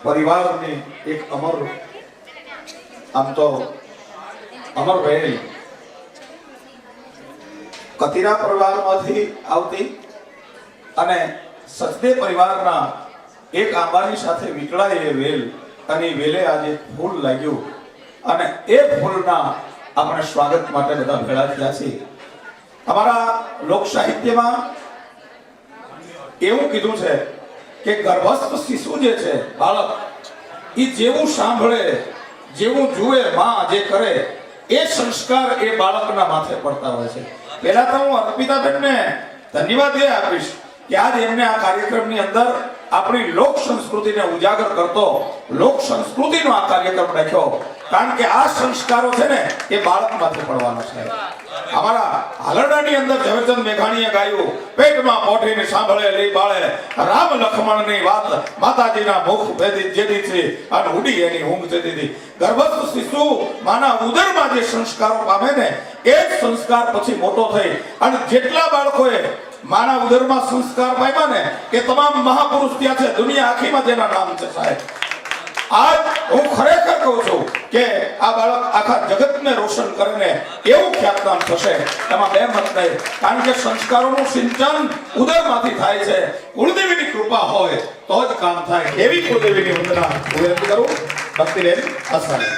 પરિવારની એક અમર આમ તો અમર બહેન કતિરા પરિવારમાંથી આવતી અને સચદે પરિવારના એક આંબાની સાથે વીટળાય એ વેલ અને વેલે આજે ફૂલ લાગ્યું અને એ ફૂલના આપણે સ્વાગત માટે બધા ભેળા થયા છે. અમારા લોક સાહિત્યમાં એવું કીધું છે કે ગર્ભસ્થ શિશુ જે છે બાળક એ જેવું સાંભળે જેવું જુએ માં જે કરે એ સંસ્કાર એ બાળકના માથે પડતા હોય છે. પહેલા તો હું અર્પિતાબેનને ધન્યવાદ એ આપીશ કે આજ એમને આ કાર્યક્રમની અંદર આપણી લોક સંસ્કૃતિને ઉજાગર કરતો લોક સંસ્કૃતિનો આ કાર્યક્રમ રાખ્યો, કારણ કે આ સંસ્કારો છે ને એ બાળક માથે પડવાનો છે. અમારા હાલરડાની અંદર ઝવેરચંદ મેઘાણીએ ગાયું, પેટમાં પોઠીને સાંભળે લઈ બાળે રામ લક્ષ્મણની વાત માતાજીના મુખ ભેદી જેદી છે અને ઉડી એની ઊંઘ જતી હતી. ગર્ભસ્થ શિશુ માના ઉદરમાં જે સંસ્કારો પામે ને એ જ સંસ્કાર પછી મોટો થઈ અને જેટલા બાળકોએ માના ઉદરમાં સંસ્કાર પામ્યા ને એ તમામ મહાપુરુષ ત્યાં છે દુનિયા આખીમાં જેના નામ છે. સાહેબ આજ હું ખરેખર કહું છું કે આ બાળક આખા જગતને રોશન કરીને એવું ખ્યાતનામ થશે, એમાં બે મત નહીં. કારણ કે સંસ્કારોનું સિંચન ઉદરમાંથી થાય છે. કુળદેવીની કૃપા હોય તો જ કામ થાય. એવી કુળદેવીની વંદના હું વિનંતી કરું. ભક્તિબેન અસાણી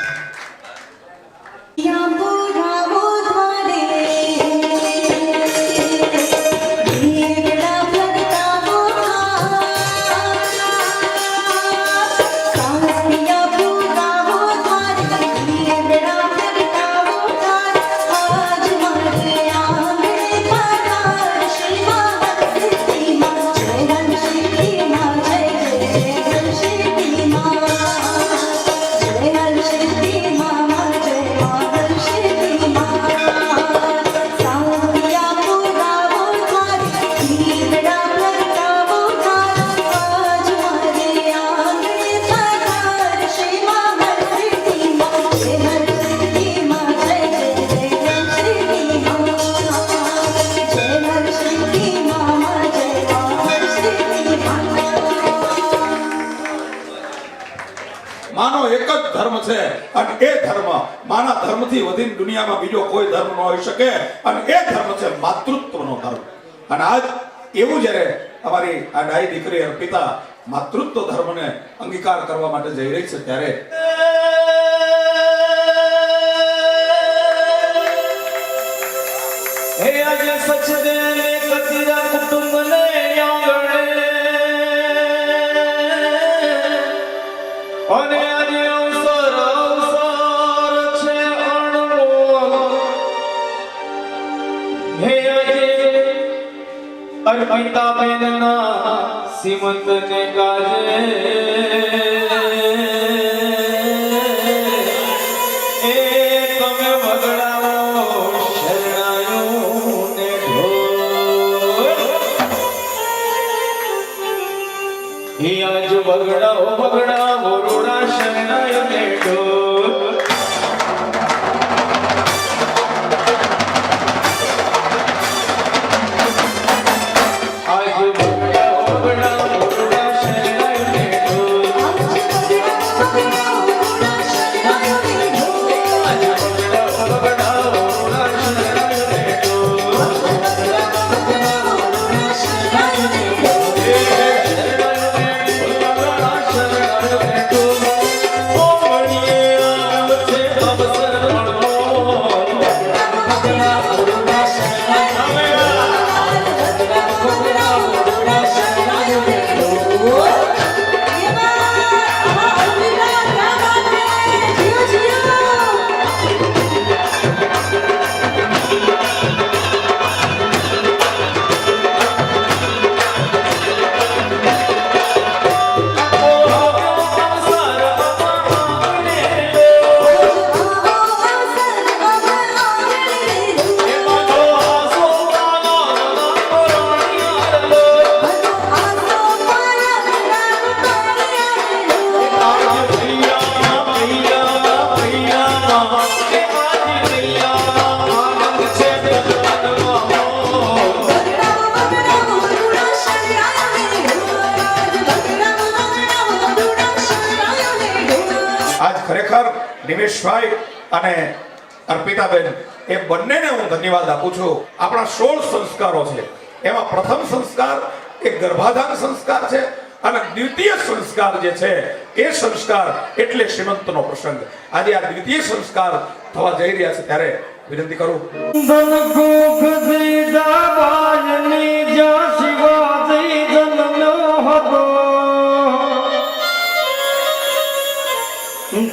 અને એ ધર્મ માના ધર્મથી વધીને દુનિયામાં બીજો કોઈ ધર્મ ન હોઈ શકે અને એ ધર્મ છે માતૃત્વનો ધર્મ. અને આજ એવું જ્યારે અમારી આ ડાઈ દીકરી અર્પિતા માતૃત્વ ધર્મને અંગીકાર કરવા માટે જઈ રહી છે ત્યારે હે આજે સચદે કતિરા કુટુંબને આંગણે અને આજે અવસર છે અણમોલ. હે આજે અર્પિતાબેનના સીમંતને કાજે બગડાઓ બગડાઓ રોડા શરણાય બેઠો. આજ બગડાઓ બગડાઓ રોડા શરણાય બેઠો. આજ બગડાઓ બગડાઓ રોડા શરણાય બેઠો. Oh નિમેશભાઈ અને અર્પિતાબેન એ બંનેને હું ધન્યવાદ આપું છું. આપણા 16 સંસ્કારો છે, એમાં પ્રથમ સંસ્કાર એ ગર્ભાધાન સંસ્કાર છે અને દ્વિતીય સંસ્કાર જે છે એ સંસ્કાર એટલે શ્રીમંતનો પ્રસંગ. આજે આ દ્વિતીય સંસ્કાર થવા જઈ રહ્યા છે ત્યારે વિનંતી કરું.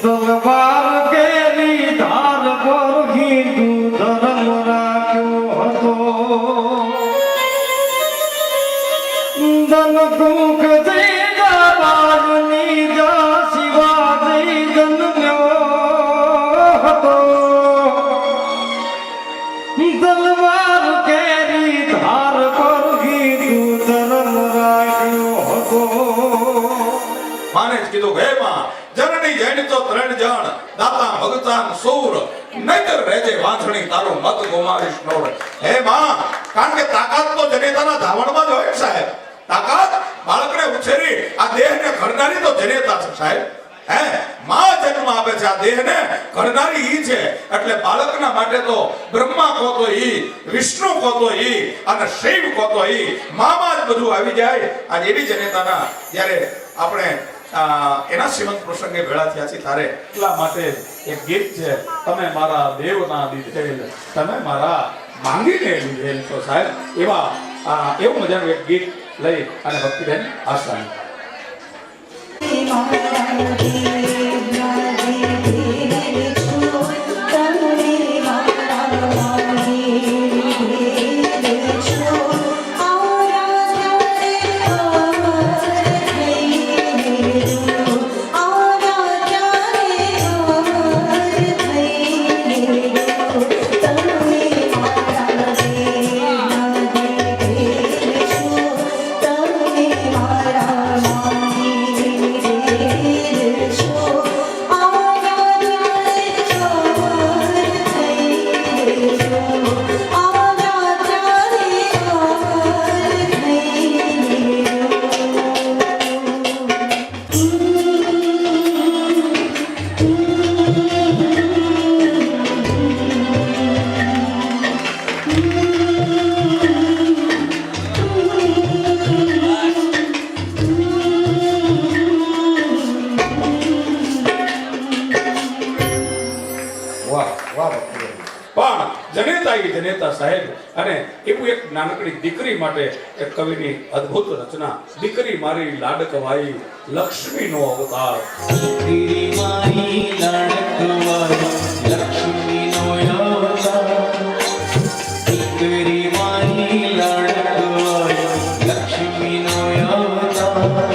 તલવાર કેરી ધાર પર ઘીટું ધર્મ રાખ્યો હતો. ધનકુખ બાજની જા શિવાજી જન્મ્યો હતો. તલવાર કેરી ધાર પર ઘીટું ધર્મ રાખ્યો હતો. માને જ કીધું હે માં જનની જૈન તો ત્રણ જણ દાતા ભગતાન સૂર નહીતર રહેજે વાંછણી તારું મત ગુમાવીશ નોર. હે માં કારણ કે તાકાત તો જનેતાના ધાવણમાં જ હોય સાહેબ. તાકાત બાળકને ઉછેરી આ દેહને ઘડનારી તો જનેતા છે સાહેબ. હે માં જન્મ આપે છે, આ દેહને ઘડનારી ઈ છે. એટલે બાળકના માટે તો બ્રહ્મા કો તો ઈ, વિષ્ણુ કો તો ઈ અને શિવ કો તો ઈ, મામાં જ બધું આવી જાય. આ એવી જનેતાના જ્યારે આપણે એના શ્રીમંત પ્રસંગે ભેળા થયા છે ત્યારે એટલા માટે એક ગીત છે, તમે મારા દેવના દીધેલ, તમે મારા માંગીને લીધેલ. તો સાહેબ એવું મજાનું એક ગીત લઈ અને ભક્તિબેન આશા. જનેતા સાહેબ અને એવું એક નાનકડી દીકરી માટે એક કવિની અદ્ભુત રચના. દીકરી મારી લાડકવાઈ લક્ષ્મીનો અવતાર. દીકરી મારી લાડકવાઈ લક્ષ્મીનો અવતાર. દીકરી મારી લાડકવાઈ લક્ષ્મીનો અવતાર.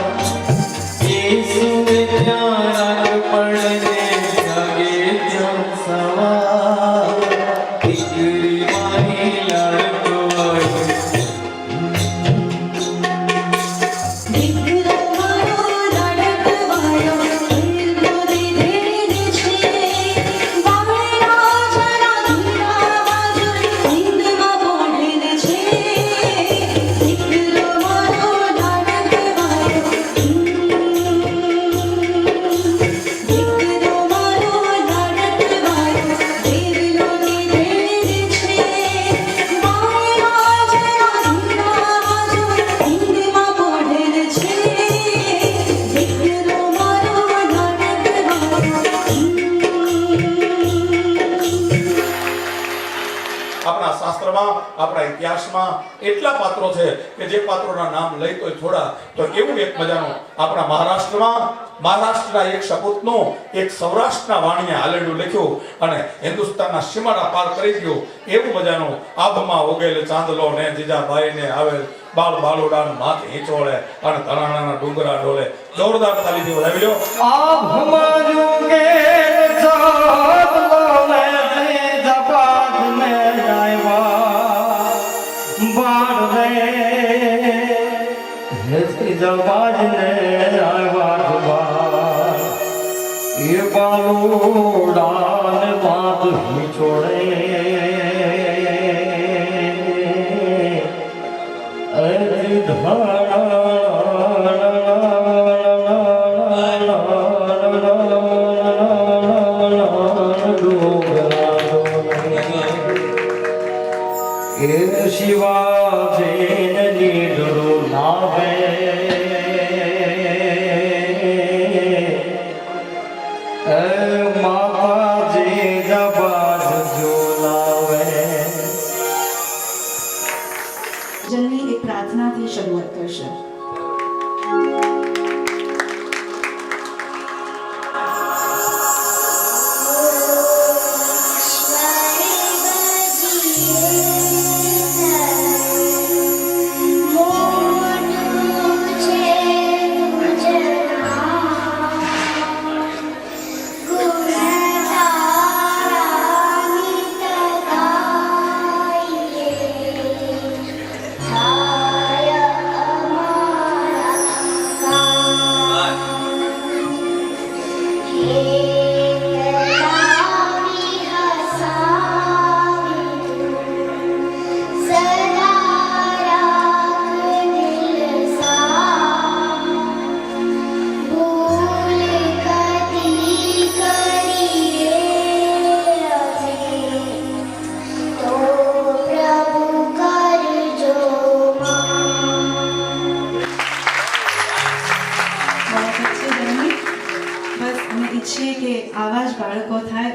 એ સુવે ત્યાં રાગ પડે જાગે ત્યાં સવાર. દીકરી મારી લાડકવાઈ આપણા ઇતિહાસમાં એટલા પાત્રો છે કે જે પાત્રોના નામ લઈ તો થોડા. તો એવું એક મજાનું આપણા મહારાષ્ટ્રના એક સપૂતનું એક સૌરાષ્ટ્રના વાણીએ હાલેડું લખ્યું અને હિન્દુસ્તાનના સીમાડા પાર કરી ગયું. એવું મજાનું આભમાં ઉગેલ ચાંદલો ને જીજાબાઈને આવેલ બાળ બાળોડાન માથે હિંચોળે અને તણાણાના ડુંગરા ડોલે. જોરદાર તાલીથી વધાવી લો. આભમાં ઉગેલ ચાંદલો ને જીજાબાઈને બાળ રે જવાજને આવ્યા બાળ. એ બાળોડાને બાપ છોડે એ શિવાજીને નીડરું નાવે એ માતાજી જબાજ ઝુલાવે. જન્મી એક પ્રાર્થનાથી શરૂઆત કરશે.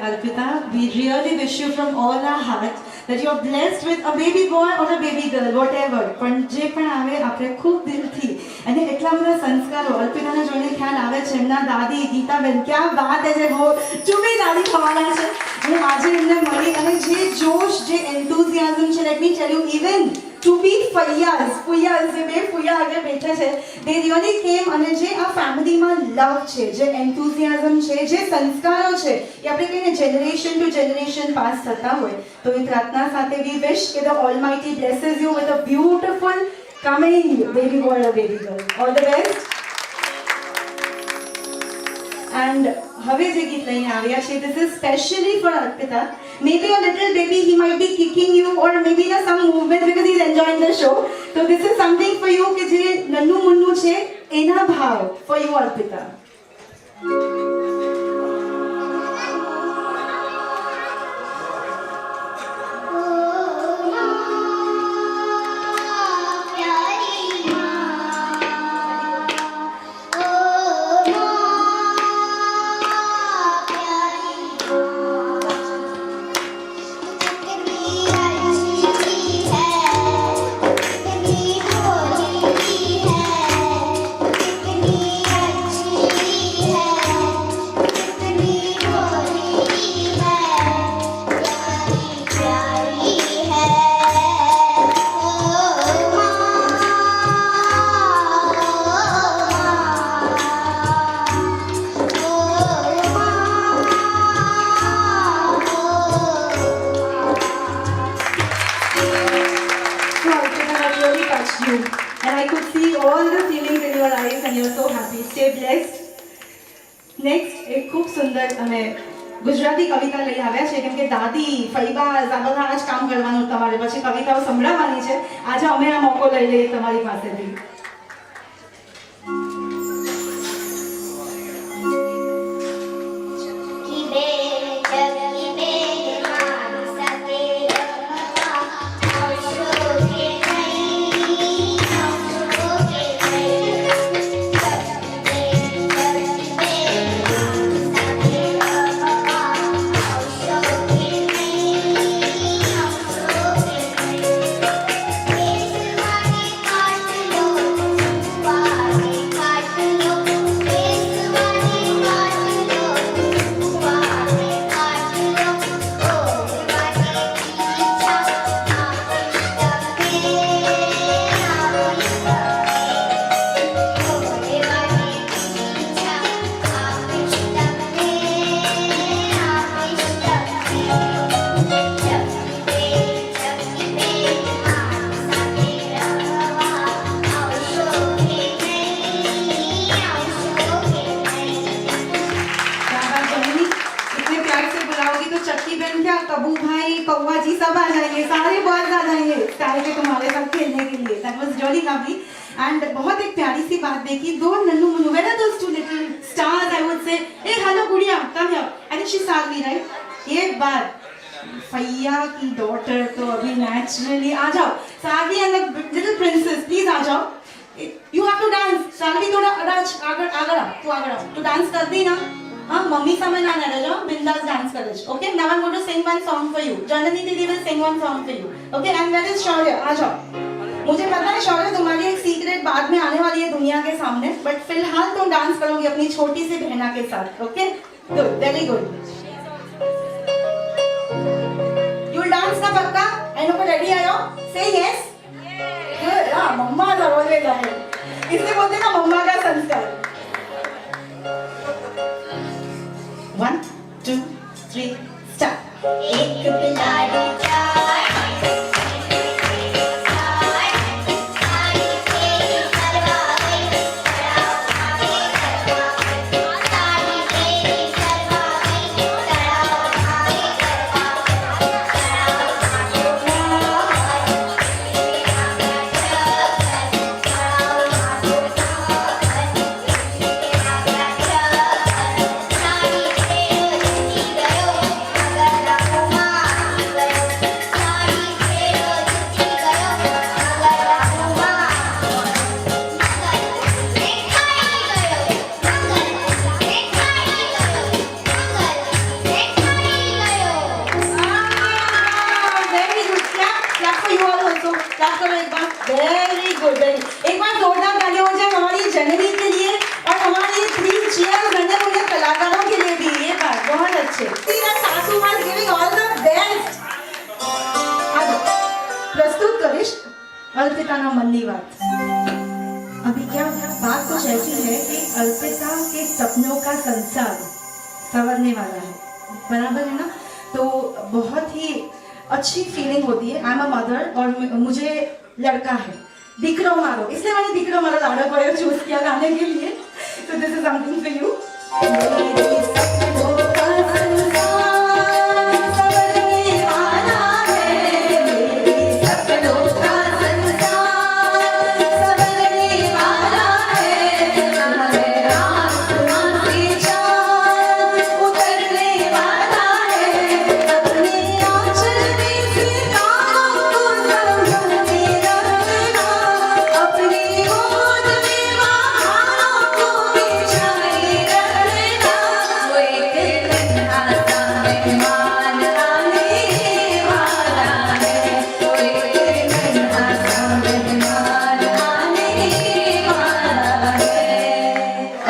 Arpita, we really wish you from all our heart that you are blessed with a baby boy or a baby girl, whatever. પણ જે પણ આવે આપણે ખૂબ દિલથી અને એટલા બધા સંસ્કારો અર્પિતાને જોઈને ખ્યાલ આવે છે એમના દાદી ગીતાબેન ક્યાં વાત છે બહુ ચૂમી દાદી થવાના છે. હું આજે એમને મળી અને જે જોશ જે એન્થુઝિયાઝમ છે let me tell you even to be ફુયાઝ જે બે ફુયા આગળ બેઠા છે they really came અને જે આ ફેમિલીમાં લવ છે જે એન્થુઝિયાઝમ છે જે સંસ્કારો છે એ આપણે કહીને જનરેશન ટુ જનરેશન પાસ થતા હોય તો એ પ્રાર્થના સાથે we wish કે the almighty blesses you with a beautiful coming baby boy or baby girl. All the best. And હવે જે ગીત લઈને આવ્યા છે this is specially for Arpita. Maybe a little baby, he might be kicking you or maybe some movement because he's enjoying the show. So this is something for you કે જે નન્નુ મુન્નુ છે એના ભાવ for you Arpita. And I could see all the feelings in your eyes and you're so happy. Stay blessed. Next, એક ખૂબ સુંદર અમે ગુજરાતી કવિતા લઈ આવ્યા છે કેમ કે દાદી ફૈબા આ બધા જ કામ કરવાનું તમારે પછી કવિતાઓ સંભળાવવાની છે. આજે અમે આ મોકો લઈ લઈએ તમારી પાસેથી. कबू भाई कौवा जी सब आ जाएंगे, सारे बॉयज आ जाएंगे स्काई पे तुम्हारे साथ खेलने के लिए. That was really lovely and बहुत एक प्यारी सी बात देखी. दो Nannu Munnu, where are those two little stars I would say. ए hello gudiya come here. I think she saw me right. एक बार भैया की डॉटर तो अभी नेचुरली आ जाओ सावी एंड लिटिल प्रिंसेस प्लीज आ जाओ यू हैव टू डांस सावी थोड़ा अराज आगर आगर तू डांस कर दी ना हाँ मम्मी सामने ना रहજો बिंदास डांस करे okay now I am going to sing one song for you Janani didi will sing one song for you okay and where is Shaurya आ जाओ मुझे पता है शौर्य तुम्हारी एक सीक्रेट बाद में आने वाली है दुनिया के सामने बट फिलहाल तुम डांस करोगी अपनी छोटी सी बहना के साथ okay good very good you dance ना पक्का आई नो को रेडी आयो से यस गुड हां मम्मा जरूर है इसलिए बोलते हैं ना मम्मा का संस्कार 1 2 3 स्टार्ट एक बिलाड़ी चार साड़ी तेरी करवा गई खड़ा भागे करवा साड़ी तेरी करवा गई खड़ा भागे very good clap for you all also clap करो एक बार वेरी गुड एक बार जोरदार तालियां हो जाए हमारी जननी के लिए और हमारे 3 चीयर्स बने हुए कलाकारों के लिए भी ये बात बहुत अच्छे तीन सासू मां गिविंग ऑल द बेस्ट आज प्रस्तुत करिश अल्पिताना मननी बात अभी क्या बात कुछ ऐसी है कि अल्पिता के सपनों का संसार संवरने वाला है बराबर है ना तो बहुत ही अच्छी फीलिंग होती है आई एम अ मदर और मुझे लड़का है दिकरो मारो इसलिए मैंने दिकरो मारो लाडो को चूज किया गाने के लिए तो this is something for you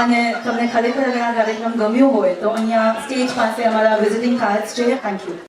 અને તમને ખરેખર આ કાર્યક્રમ ગમ્યો હોય તો અહીંયા સ્ટેજ પાસે અમારા વિઝિટિંગ કાર્ડ્સ છે થેન્ક યુ